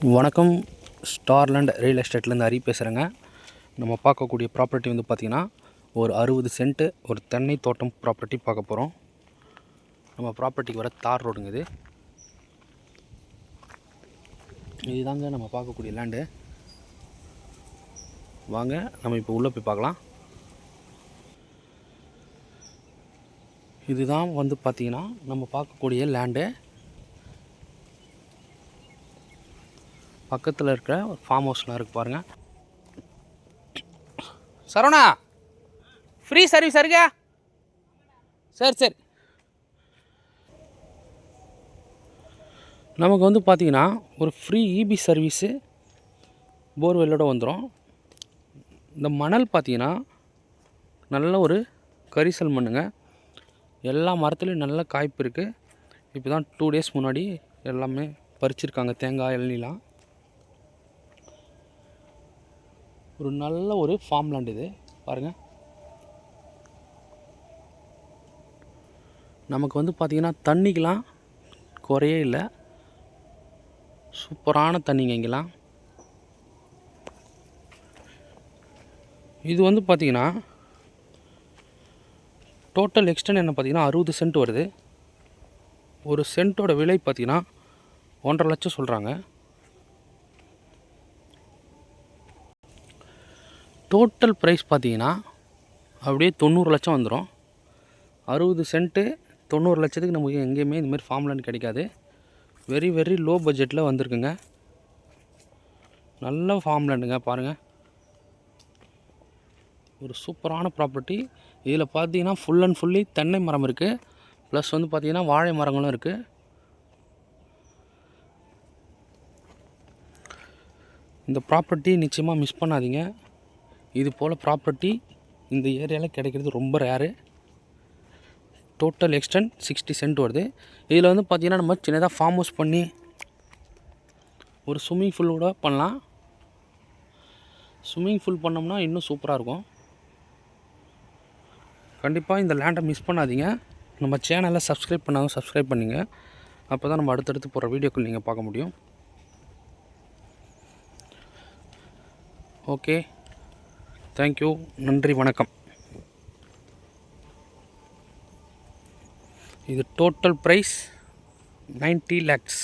வணக்கம். ஸ்டார்லேண்ட் ரியல் எஸ்டேட்லேருந்து ஹரி பேசுகிறேங்க. நம்ம பார்க்கக்கூடிய ப்ராப்பர்ட்டி வந்து பார்த்திங்கன்னா ஒரு 60 சென்ட்டு ஒரு தென்னை தோட்டம் ப்ராப்பர்ட்டி பார்க்க போகிறோம். நம்ம ப்ராப்பர்ட்டிக்கு வர தார் ரோடுங்க இதுதாங்க நம்ம பார்க்கக்கூடிய லேண்டு. வாங்க நம்ம இப்போ உள்ளே போய் பார்க்கலாம். இதுதான் வந்து பார்த்திங்கன்னா நம்ம பார்க்கக்கூடிய லேண்டு. பக்கத்தில் இருக்கிற ஒரு ஃபார்ம் ஹவுஸ்லாம் இருக்குது பாருங்கள். சரவணா, ஃப்ரீ சர்வீஸ் இருக்கா? சரி. நமக்கு வந்து பார்த்திங்கன்னா ஒரு ஃப்ரீ இபி சர்வீஸு போர்வெல்லோடு வந்துடும். இந்த மணல் பார்த்திங்கன்னா நல்ல ஒரு கரிசல் மண்ணுங்க. எல்லா மரத்துலேயும் நல்ல காய்ப்பு இருக்குது. இப்போ தான் 2 days முன்னாடி எல்லாமே பறிச்சிருக்காங்க. தேங்காய், இளநீலாம். ஒரு நல்ல ஒரு ஃபார்ம் லேண்ட் இது பாருங்கள். நமக்கு வந்து பார்த்திங்கன்னா தண்ணிக்கெலாம் குறையே இல்லை. சூப்பரான தண்ணிங்க இங்கெல்லாம். இது வந்து பார்த்திங்கன்னா டோட்டல் எக்ஸ்டென்ட் என்ன பார்த்திங்கன்னா 60 சென்ட் வருது. ஒரு சென்ட்டோட விலை பார்த்திங்கன்னா 1.5 லட்சம் சொல்கிறாங்க. டோட்டல் ப்ரைஸ் பார்த்திங்கன்னா அப்படியே 90 லட்சம் வந்துடும். 60 சென்ட்டு 90 லட்சத்துக்கு நமக்கு எங்கேயுமே இந்தமாதிரி ஃபார்ம் லேண்ட் கிடைக்காது. வெரி லோ பட்ஜெட்டில் வந்திருக்குங்க. நல்ல ஃபார்ம் லேண்டுங்க பாருங்கள். ஒரு சூப்பரான ப்ராப்பர்ட்டி. இதில் பார்த்தீங்கன்னா ஃபுல் அண்ட் ஃபுல்லி தென்னை மரம் இருக்குது. ப்ளஸ் வந்து பார்த்திங்கன்னா வாழை மரங்களும் இருக்குது. இந்த ப்ராப்பர்ட்டி நிச்சயமாக மிஸ் பண்ணாதீங்க. இது போல் ப்ராப்பர்ட்டி இந்த ஏரியாவில் கிடைக்கிறது ரொம்ப ரேரு. டோட்டல் எக்ஸ்டென்ட் 60 சென்ட் வருது. இதில் வந்து பார்த்திங்கன்னா நம்ம சின்னதாக ஃபார்ம் ஹவுஸ் பண்ணி ஒரு ஸ்விம்மிங் பூல் கூட பண்ணலாம். ஸ்விம்மிங் பூல் பண்ணோம்னா இன்னும் சூப்பராக இருக்கும். கண்டிப்பாக இந்த லேண்டை மிஸ் பண்ணாதீங்க. நம்ம சேனலை சப்ஸ்கிரைப் பண்ணாங்க சப்ஸ்கிரைப் பண்ணிங்க. அப்போ தான் நம்ம அடுத்தடுத்து போகிற வீடியோக்கள் நீங்கள் பார்க்க முடியும். ஓகே, தேங்க்யூ, நன்றி, வணக்கம். இது டோட்டல் ப்ரைஸ் 90 lakhs.